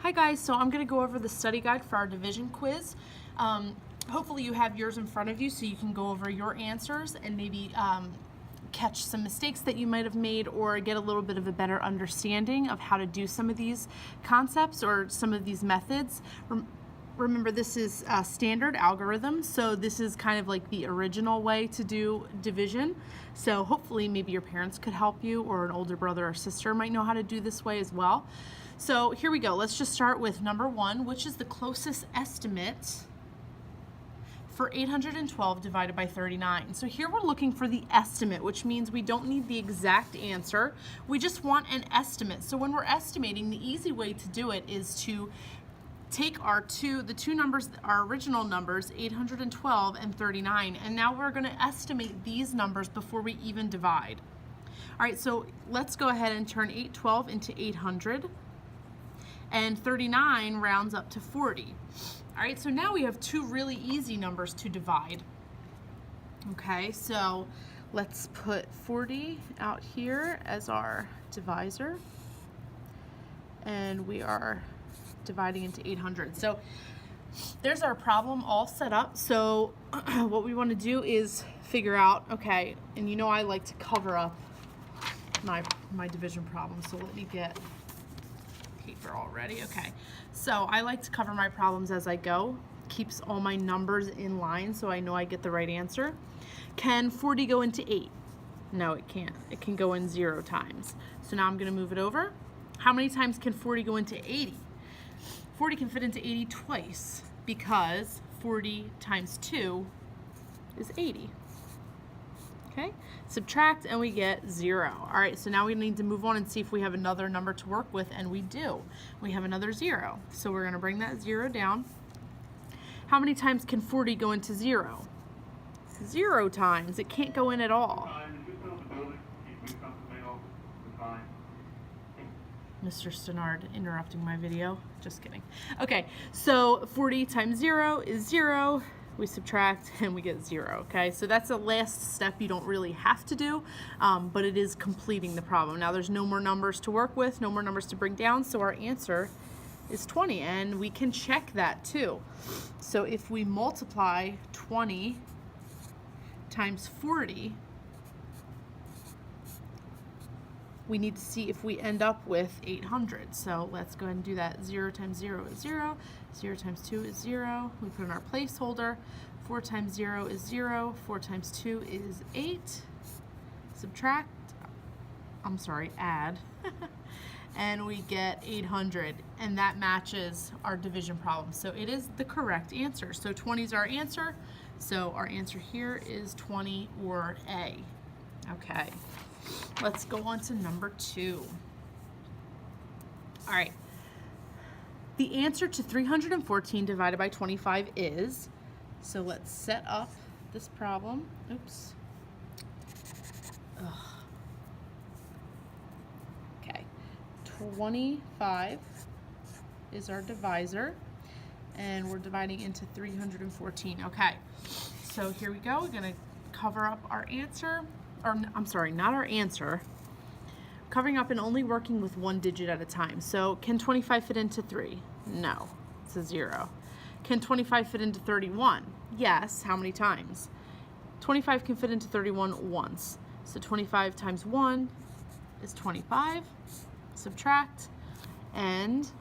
Hi guys, so I'm going to go over the study guide for our division quiz. Hopefully you have yours in front of you so you can go over your answers and maybe catch some mistakes that you might have made or get a little bit of a better understanding of how to do some of these concepts or some of these methods. Remember, this is a standard algorithm, so this is kind of like the original way to do division. So hopefully maybe your parents could help you, or an older brother or sister might know how to do this way as well. So here we go. Let's just start with number 1, which is the closest estimate for 812 divided by 39. So here we're looking for the estimate, which means we don't need the exact answer. We just want an estimate. So when we're estimating, the easy way to do it is to take the two numbers, our original numbers, 812 and 39, and now we're going to estimate these numbers before we even divide. All right, so let's go ahead and turn 812 into 800, and 39 rounds up to 40. All right, so now we have two really easy numbers to divide. Okay, so let's put 40 out here as our divisor, and we are dividing into 800. So there's our problem all set up. So what we want to do is figure out, okay, and you know I like to cover up my division problem, so let me get paper already. Okay, so I like to cover my problems as I go. Keeps all my numbers in line so I know I get the right answer. Can 40 go into 8? No, it can't. It can go in 0 times. So now I'm going to move it over. How many times can 40 go into 80? 40 can fit into 80 twice, because 40 times 2 is 80. Okay, subtract and we get 0. All right, so now we need to move on and see if we have another number to work with, and we do. We have another 0. So we're going to bring that 0 down. How many times can 40 go into 0? 0 times. It can't go in at all. Mr. Stenard interrupting my video. Just kidding. Okay, so 40 times 0 is 0. We subtract and we get 0. Okay, so that's the last step you don't really have to do, but it is completing the problem. Now there's no more numbers to work with, no more numbers to bring down, so our answer is 20, and we can check that too. So if we multiply 20 times 40, we need to see if we end up with 800. So let's go ahead and do that. 0 times 0 is 0. 0 times 2 is 0. We put in our placeholder. 4 times 0 is 0. 4 times 2 is 8. Subtract, add. And we get 800. And that matches our division problem. So it is the correct answer. So 20 is our answer. So our answer here is 20, or A. Okay. Let's go on to number 2. All right. The answer to 314 divided by 25 is, so let's set up this problem. Oops. Ugh. Okay. 25 is our divisor, and we're dividing into 314. Okay. So here we go. We're going to cover up our answer. Or I'm sorry, not our answer, covering up and only working with one digit at a time. So can 25 fit into 3? No, it's a 0. Can 25 fit into 31? Yes. How many times? 25 can fit into 31 once. So 25 times 1 is 25. Subtract, and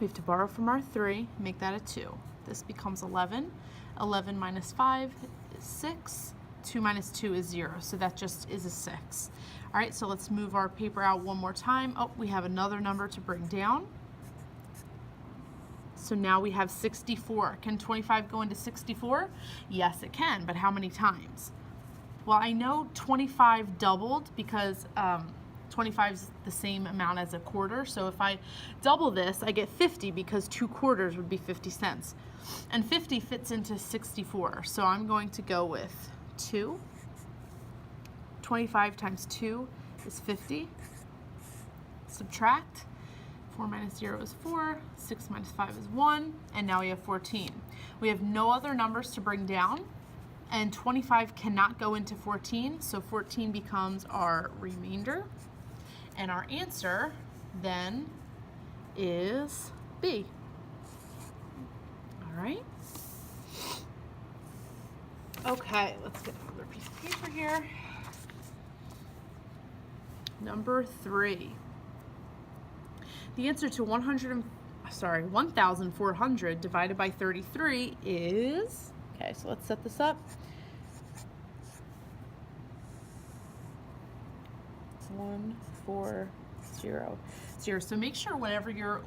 we have to borrow from our 3, make that a 2. This becomes 11. 11 minus 5 is 6. 2 minus 2 is 0, so that just is a 6. All right, so let's move our paper out one more time. Oh, we have another number to bring down. So now we have 64. Can 25 go into 64? Yes, it can, but how many times? Well, I know 25 doubled because 25 is the same amount as a quarter, so if I double this, I get 50 because 2 quarters would be 50 cents. And 50 fits into 64, so I'm going to go with 2. 25 times 2 is 50. Subtract. 4 minus 0 is 4. 6 minus 5 is 1. And now we have 14. We have no other numbers to bring down. And 25 cannot go into 14. So 14 becomes our remainder. And our answer then is B. All right. Okay, let's get another piece of paper here. Number 3. The answer to 1,400 divided by 33 is, okay, so let's set this up. It's 140. So make sure whenever you're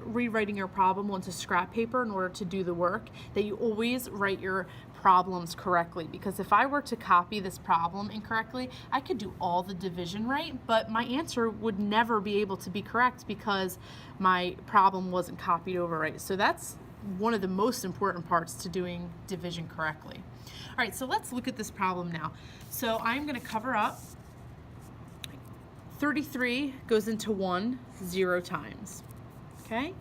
rewriting your problem onto scrap paper in order to do the work, that you always write your problems correctly, because if I were to copy this problem incorrectly, I could do all the division right, but my answer would never be able to be correct because my problem wasn't copied over right. So that's one of the most important parts to doing division correctly. All right, so let's look at this problem now. So I'm going to cover up 33 goes into 1 0 times. Okay?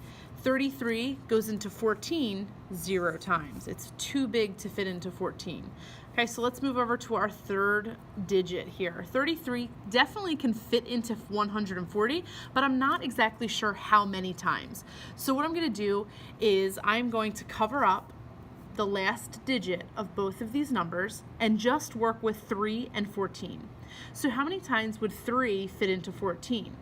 33 goes into 14 0 times. It's too big to fit into 14. Okay, so let's move over to our third digit here. 33 definitely can fit into 140, but I'm not exactly sure how many times. So what I'm going to do is I'm going to cover up the last digit of both of these numbers and just work with 3 and 14. So how many times would 3 fit into 14?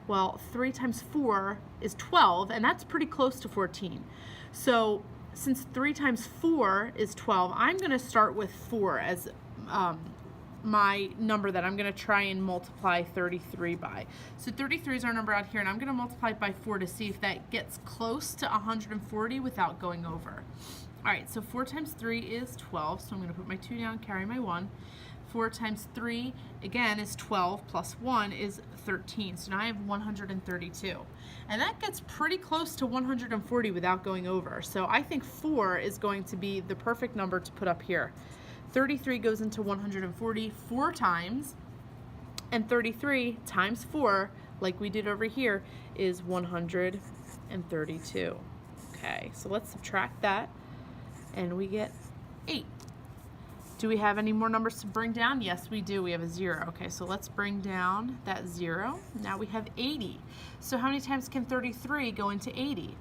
Well, 3 times 4 is 12, and that's pretty close to 14. So since 3 times 4 is 12, I'm going to start with 4 as my number that I'm going to try and multiply 33 by. So 33 is our number out here, and I'm going to multiply it by 4 to see if that gets close to 140 without going over. All right, so 4 times 3 is 12, so I'm going to put my 2 down, carry my 1. 4 times 3, again, is 12, plus 1 is 13. So now I have 132. And that gets pretty close to 140 without going over. So I think 4 is going to be the perfect number to put up here. 33 goes into 140 4 times, and 33 times 4, like we did over here, is 132. Okay, so let's subtract that, and we get 8. Do we have any more numbers to bring down? Yes, we do. We have a 0. Okay, so let's bring down that 0. Now we have 80. So how many times can 33 go into 80?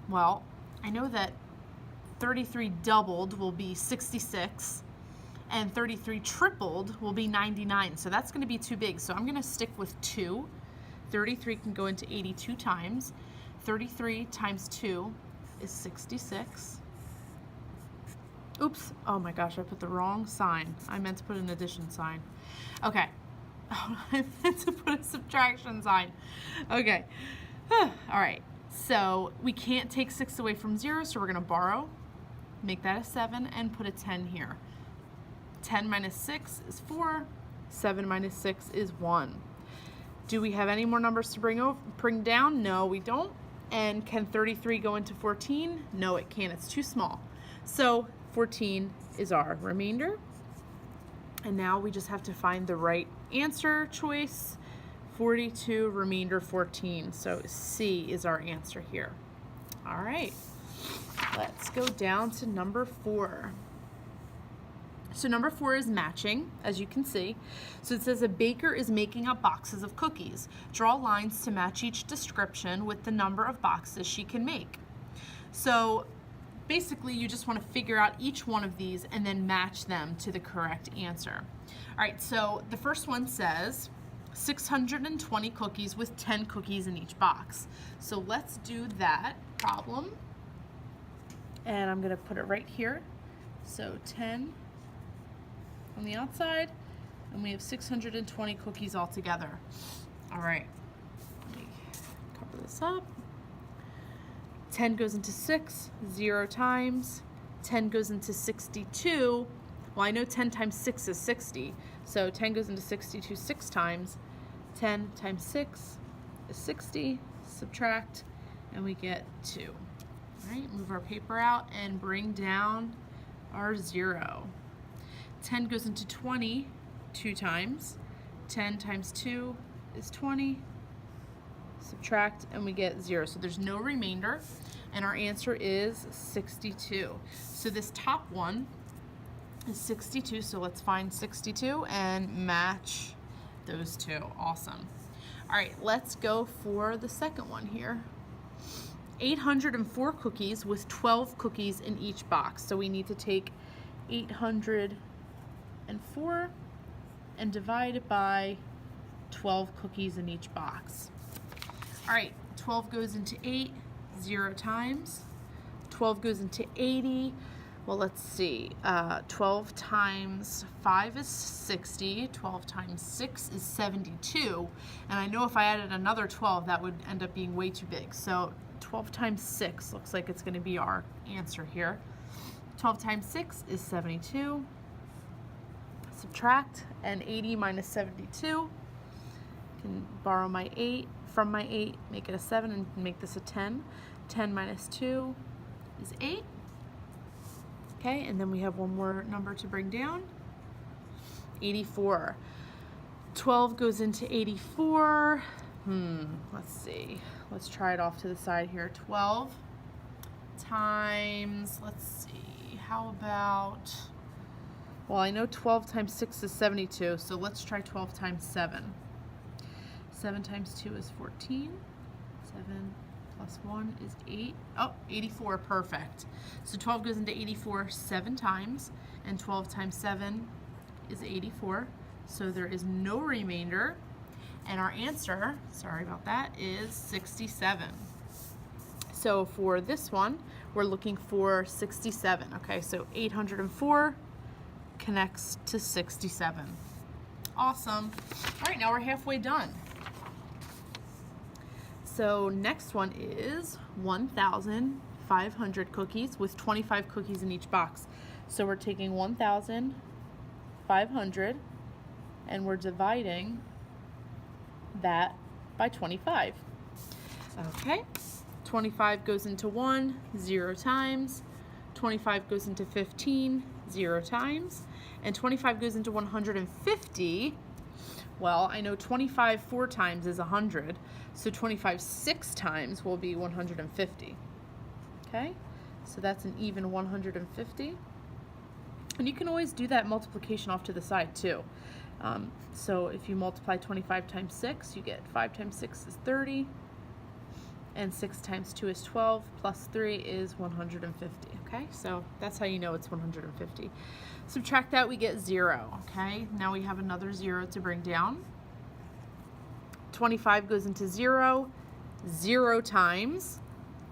Well, I know that 33 doubled will be 66, and 33 tripled will be 99. So that's going to be too big. So I'm going to stick with 2. 33 can go into 82 times. 33 times 2 is 66. Oops, oh my gosh, I put the wrong sign. I meant to put an addition sign. Okay, I meant to put a subtraction sign. Okay, all right, so we can't take 6 away from 0, so we're gonna borrow, make that a 7, and put a 10 here. 10 minus 6 is 4, 7 minus 6 is 1. Do we have any more numbers to bring down? No, we don't. And can 33 go into 14? No, it can't, it's too small. So 14 is our remainder. And now we just have to find the right answer choice. 42, remainder 14. So C is our answer here. All right, let's go down to number 4. So number 4 is matching, as you can see. So it says a baker is making up boxes of cookies. Draw lines to match each description with the number of boxes she can make. So basically, you just want to figure out each one of these and then match them to the correct answer. All right, so the first one says 620 cookies with 10 cookies in each box. So let's do that problem. And I'm going to put it right here. So 10 on the outside, and we have 620 cookies all together. All right, let me cover this up. 10 goes into 6, 0 times. 10 goes into 62. Well, I know 10 times 6 is 60, so 10 goes into 62 6 times. 10 times 6 is 60, subtract, and we get 2. All right, move our paper out and bring down our 0. 10 goes into 20 2 times. 10 times 2 is 20. Subtract, and we get 0. So there's no remainder, and our answer is 62. So this top one is 62, so let's find 62 and match those two. Awesome. All right, let's go for the second one here. 804 cookies with 12 cookies in each box. So we need to take 804 and divide it by 12 cookies in each box. All right, 12 goes into 8, 0 times. 12 goes into 80. Well, let's see. 12 times 5 is 60. 12 times 6 is 72. And I know if I added another 12, that would end up being way too big. So 12 times 6 looks like it's going to be our answer here. 12 times 6 is 72. Subtract, and 80 minus 72. Can borrow my 8 from my 8, make it a 7, and make this a 10. 10 minus 2 is 8. Okay, and then we have one more number to bring down. 84. 12 goes into 84. Let's see. Let's try it off to the side here. 12 times, let's see, how about, well, I know 12 times 6 is 72, so let's try 12 times 7. 7 times 2 is 14. 7 plus 1 is 8. Oh, 84, perfect. So 12 goes into 84 7 times, and 12 times 7 is 84. So there is no remainder, and our answer, sorry about that, is 67. So for this one, we're looking for 67. Okay, so 804 connects to 67. Awesome. All right, now we're halfway done. So next one is 1,500 cookies with 25 cookies in each box. So we're taking 1,500 and we're dividing that by 25. Okay, 25 goes into 1, 0 times. 25 goes into 15, 0 times. And 25 goes into 150. Well, I know 25 4 times is 100, so 25 6 times will be 150. Okay, so that's an even 150. And you can always do that multiplication off to the side too. So if you multiply 25 times 6, you get 5 times 6 is 30, and 6 times 2 is 12, plus 3 is 150. Okay, so that's how you know it's 150. Subtract that, we get 0. Okay, now we have another 0 to bring down. 25 goes into 0, 0 times.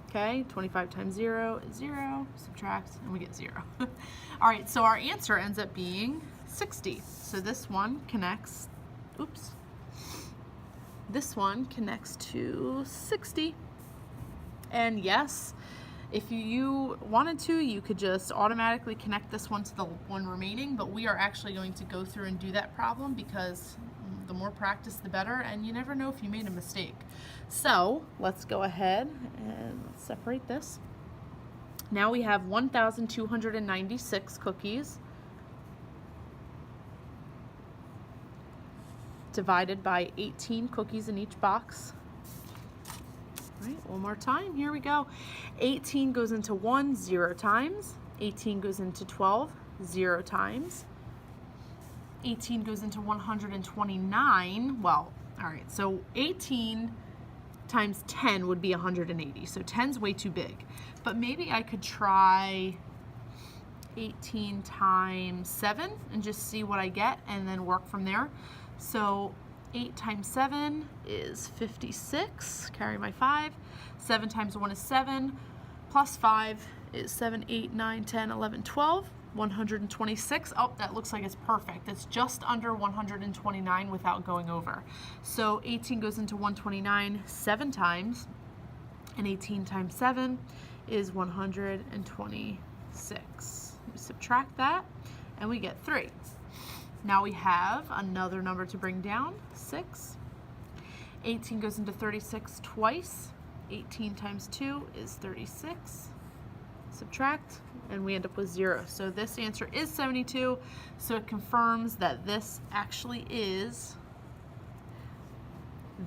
Okay, 25 times 0 is 0, subtract, and we get 0. All right, so our answer ends up being 60. So this one connects, oops, this one connects to 60. And yes, if you wanted to, you could just automatically connect this one to the one remaining, but we are actually going to go through and do that problem because the more practice, the better, and you never know if you made a mistake. So let's go ahead and let's separate this. Now we have 1,296 cookies divided by 18 cookies in each box. All right, one more time, here we go. 18 goes into 1, 0 times. 18 goes into 12, 0 times. 18 goes into 129, well, all right, so 18 times 10 would be 180, so 10's way too big. But maybe I could try 18 times 7 and just see what I get and then work from there. So 8 times 7 is 56, carry my 5. 7 times 1 is 7, plus 5 is 7, 8, 9, 10, 11, 12. 126. Oh, that looks like it's perfect. It's just under 129 without going over. So 18 goes into 129 7 times, and 18 times 7 is 126. We subtract that, and we get 3. Now we have another number to bring down, 6. 18 goes into 36 twice. 18 times 2 is 36. Subtract, and we end up with 0. So this answer is 72, so it confirms that this actually is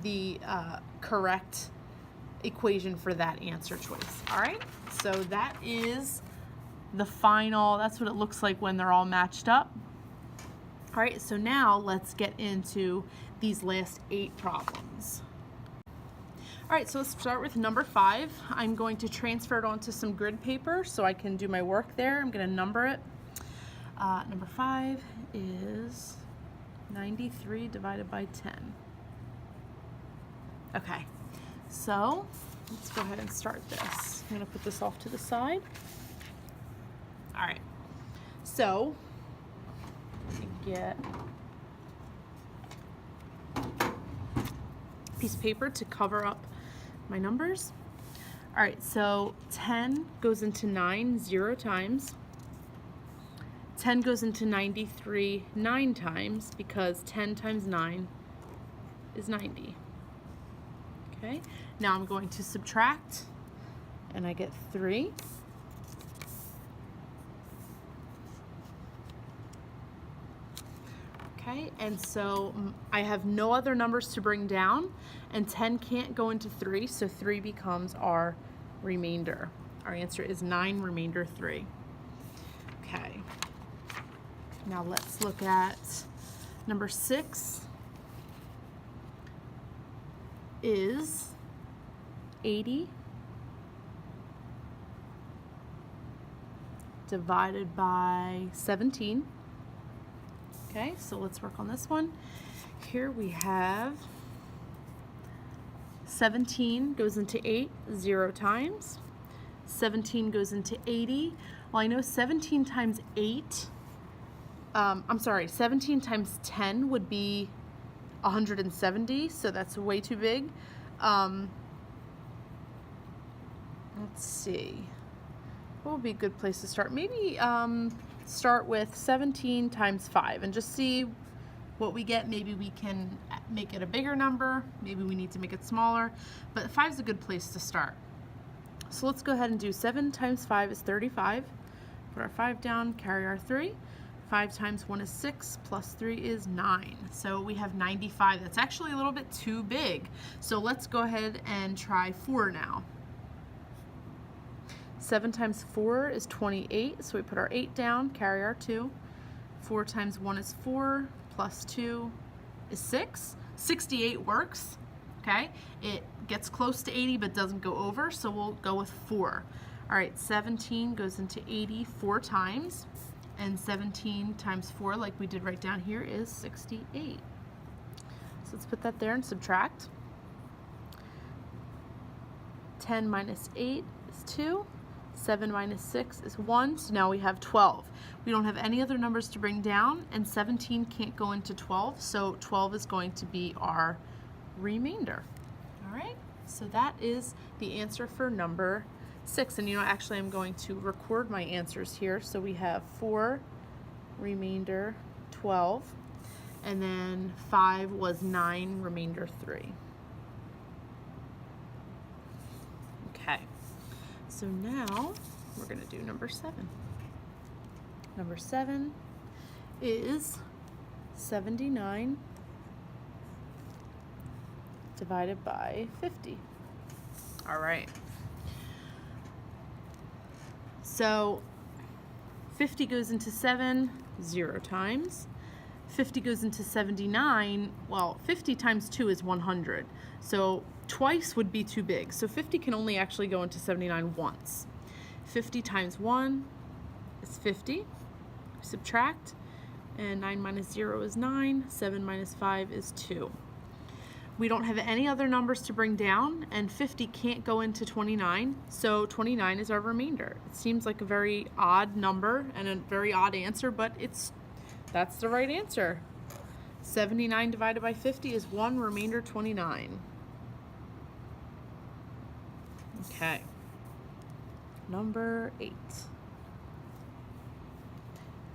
the correct equation for that answer choice. All right, so that is the final, that's what it looks like when they're all matched up. All right, so now let's get into these last 8 problems. All right, so let's start with number 5. I'm going to transfer it onto some grid paper so I can do my work there. I'm going to number it. Number 5 is 93 divided by 10. Okay, so let's go ahead and start this. I'm going to put this off to the side. All right, so get a piece of paper to cover up my numbers. All right, so 10 goes into 9 0 times. 10 goes into 93 9 times because 10 times 9 is 90. Okay, now I'm going to subtract and I get 3. Okay, and so I have no other numbers to bring down, and 10 can't go into 3, so 3 becomes our remainder. Our answer is 9 remainder 3. Okay, now let's look at number 6 is 80 divided by 17. Okay, so let's work on this one. Here we have 17 goes into 8 0 times. 17 goes into 80. Well, I know 17 times 8, 17 times 10 would be 170, so that's way too big. Let's see. What would be a good place to start? Maybe start with 17 times 5 and just see what we get. Maybe we can make it a bigger number. Maybe we need to make it smaller, but 5 is a good place to start. So let's go ahead and do 7 times 5 is 35. Put our 5 down, carry our 3. 5 times 1 is 6, plus 3 is 9. So we have 95. That's actually a little bit too big. So let's go ahead and try 4 now. 7 times 4 is 28, so we put our 8 down, carry our 2. 4 times 1 is 4, plus 2 is 6. 68 works, okay? It gets close to 80 but doesn't go over, so we'll go with 4. All right, 17 goes into 80 4 times, and 17 times 4, like we did right down here, is 68. So let's put that there and subtract. 10 minus 8 is 2. 7 minus 6 is 1, so now we have 12. We don't have any other numbers to bring down, and 17 can't go into 12, so 12 is going to be our remainder. All right, so that is the answer for number 6. And you know, actually I'm going to record my answers here. So we have 4, remainder 12, and then 5 was 9, remainder 3. Okay. So now we're going to do number 7. Number 7 is 79 divided by 50. All right. So 50 goes into 7 0 times. 50 goes into 79. Well, 50 times 2 is 100. So twice would be too big. So 50 can only actually go into 79 once. 50 times 1 is 50. Subtract, and 9 minus 0 is 9. 7 minus 5 is 2. We don't have any other numbers to bring down, and 50 can't go into 29, so 29 is our remainder. It seems like a very odd number and a very odd answer, but that's the right answer. 79 divided by 50 is 1, remainder 29. Okay. Number 8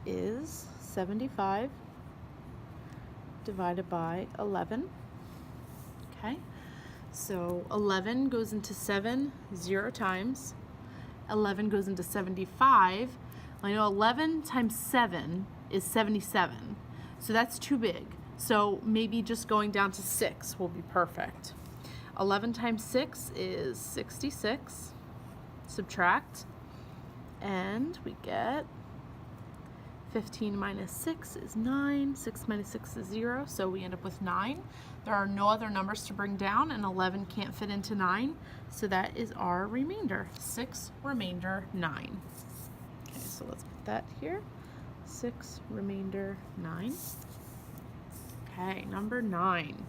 is 75 divided by 11. Okay, so 11 goes into 7 0 times. 11 goes into 75. I know 11 times 7 is 77, so that's too big. So maybe just going down to 6 will be perfect. 11 times 6 is 66. Subtract, and we get 15 minus 6 is 9. 6 minus 6 is 0, so we end up with 9. There are no other numbers to bring down, and 11 can't fit into 9, so that is our remainder. 6, remainder 9. Okay, so let's put that here. 6, remainder 9. Okay, number 9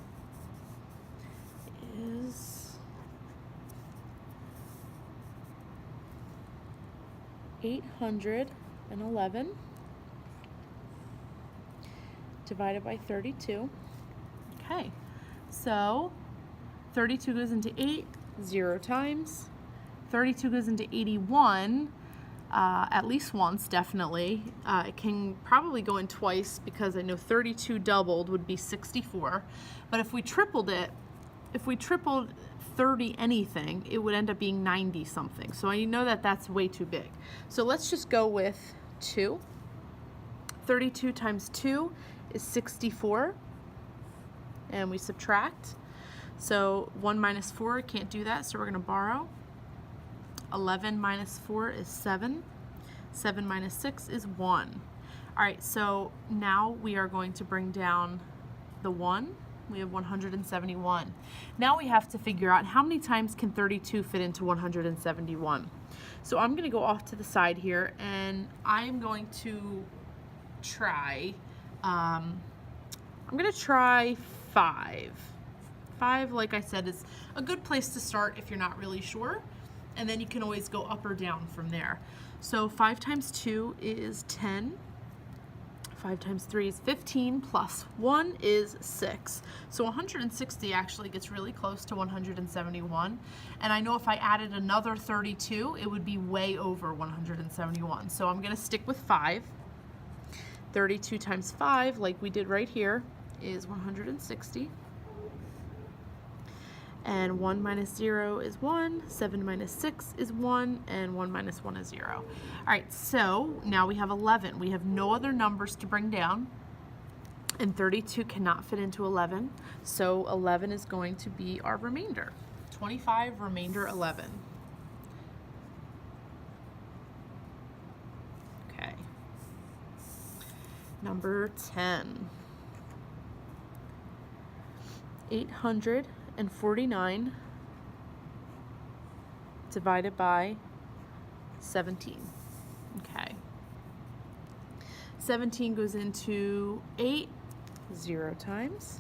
is 811 divided by 32. Okay, so 32 goes into 8 0 times. 32 goes into 81 at least once, definitely. It can probably go in twice because I know 32 doubled would be 64. But if we tripled it, if we tripled 30 anything, it would end up being 90 something. So I know that that's way too big. So let's just go with 2. 32 times 2 is 64. And we subtract. So 1 minus 4, can't do that, so we're going to borrow. 11 minus 4 is 7. 7 minus 6 is 1. All right, so now we are going to bring down the 1. We have 171. Now we have to figure out how many times can 32 fit into 171. So I'm going to go off to the side here, and I'm going to try, I'm going to try 5. 5, like I said, is a good place to start if you're not really sure. And then you can always go up or down from there. So 5 times 2 is 10. 5 times 3 is 15, plus 1 is 6. So 160 actually gets really close to 171. And I know if I added another 32, it would be way over 171. So I'm going to stick with 5. 32 times 5, like we did right here, is 160. And 1 minus 0 is 1, 7 minus 6 is 1, and 1 minus 1 is 0. All right, so now we have 11. We have no other numbers to bring down, and 32 cannot fit into 11, so 11 is going to be our remainder. 25, remainder 11. Okay. Number 10. 849 divided by 17. Okay. 17 goes into 8 0 times.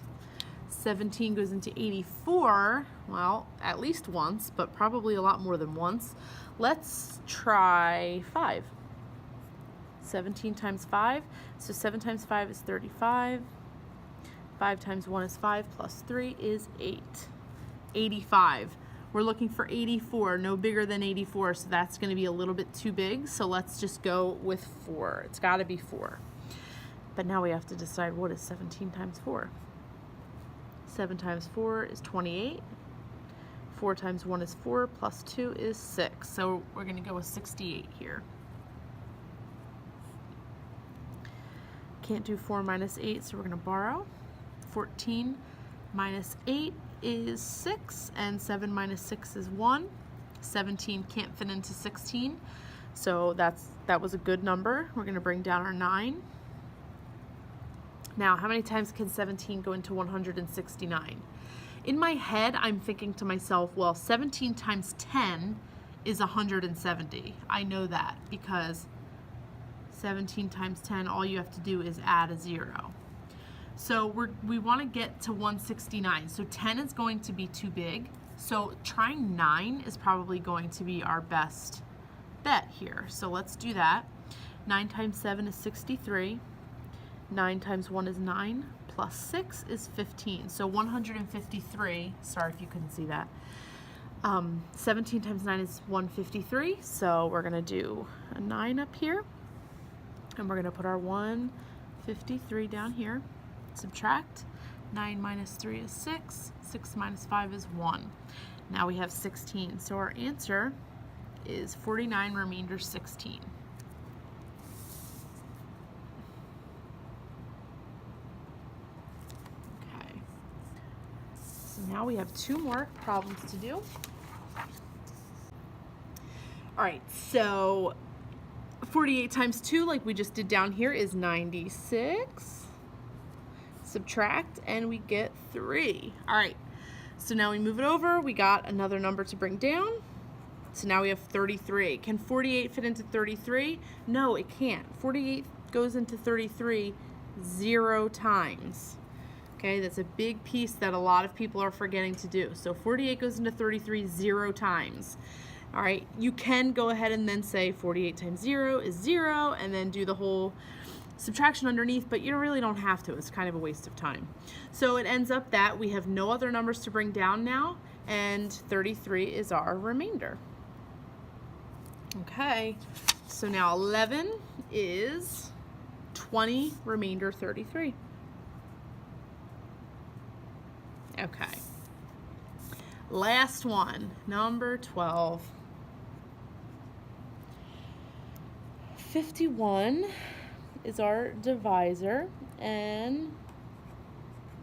17 goes into 84, well, at least once, but probably a lot more than once. Let's try 5. 17 times 5, so 7 times 5 is 35. 5 times 1 is 5, plus 3 is 8. 85. We're looking for 84, no bigger than 84, so that's going to be a little bit too big, so let's just go with 4. It's got to be 4. But now we have to decide what is 17 times 4. 7 times 4 is 28. 4 times 1 is 4, plus 2 is 6. So we're going to go with 68 here. Can't do 4 minus 8, so we're going to borrow. 14 minus 8 is 6, and 7 minus 6 is 1. 17 can't fit into 16, so that was a good number. We're going to bring down our 9. Now, how many times can 17 go into 169? In my head, I'm thinking to myself, well, 17 times 10 is 170. I know that because 17 times 10, all you have to do is add a 0. So we want to get to 169. So 10 is going to be too big. So trying 9 is probably going to be our best bet here. So let's do that. 9 times 7 is 63. 9 times 1 is 9. Plus 6 is 15. So 153. Sorry if you couldn't see that. 17 times 9 is 153. So we're going to do a 9 up here. And we're going to put our 153 down here. Subtract. 9 minus 3 is 6. 6 minus 5 is 1. Now we have 16. So our answer is 49, remainder 16. Okay. So now we have 2 more problems to do. All right, so 48 times 2, like we just did down here, is 96. Subtract, and we get 3. All right, so now we move it over. We got another number to bring down. So now we have 33. Can 48 fit into 33? No, it can't. 48 goes into 33 0 times. Okay, that's a big piece that a lot of people are forgetting to do. So 48 goes into 33 0 times. All right, you can go ahead and then say 48 times 0 is 0 and then do the whole subtraction underneath, but you really don't have to. It's kind of a waste of time. So it ends up that we have no other numbers to bring down now, and 33 is our remainder. Okay, so now 11 is 20, remainder 33. Okay, last one, number 12. 51 is our divisor, and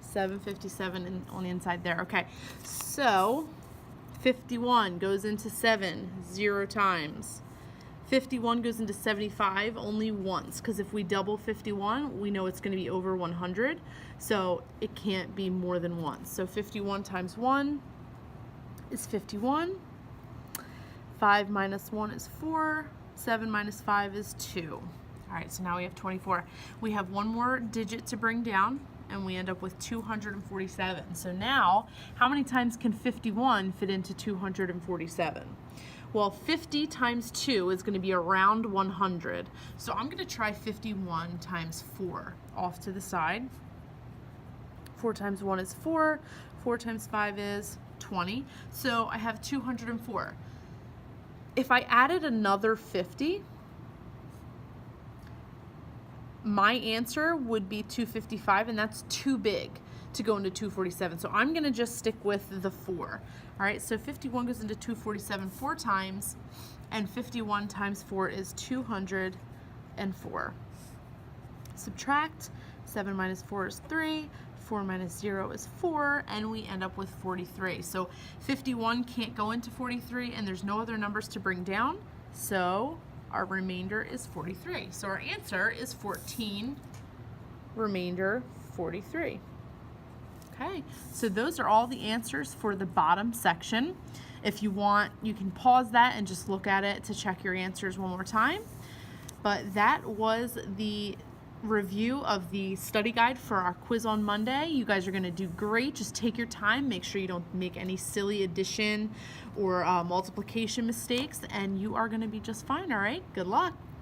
757 on the inside there. Okay, so 51 goes into 7 0 times. 51 goes into 75 only once, because if we double 51, we know it's going to be over 100, so it can't be more than once. So 51 times 1 is 51. 5 minus 1 is 4. 7 minus 5 is 2. All right, so now we have 24. We have one more digit to bring down, and we end up with 247. So now, how many times can 51 fit into 247? Well, 50 times 2 is going to be around 100. So I'm going to try 51 times 4 off to the side. 4 times 1 is 4. 4 times 5 is 20. So I have 204. If I added another 50, my answer would be 255, and that's too big to go into 247. So I'm going to just stick with the 4. All right, so 51 goes into 247 4 times, and 51 times 4 is 204. Subtract, 7 minus 4 is 3. 4 minus 0 is 4, and we end up with 43. So 51 can't go into 43, and there's no other numbers to bring down, so our remainder is 43. So our answer is 14, remainder 43. Okay, so those are all the answers for the bottom section. If you want, you can pause that and just look at it to check your answers one more time. But that was the review of the study guide for our quiz on Monday. You guys are going to do great. Just take your time. Make sure you don't make any silly addition or multiplication mistakes, and you are going to be just fine. All right, good luck.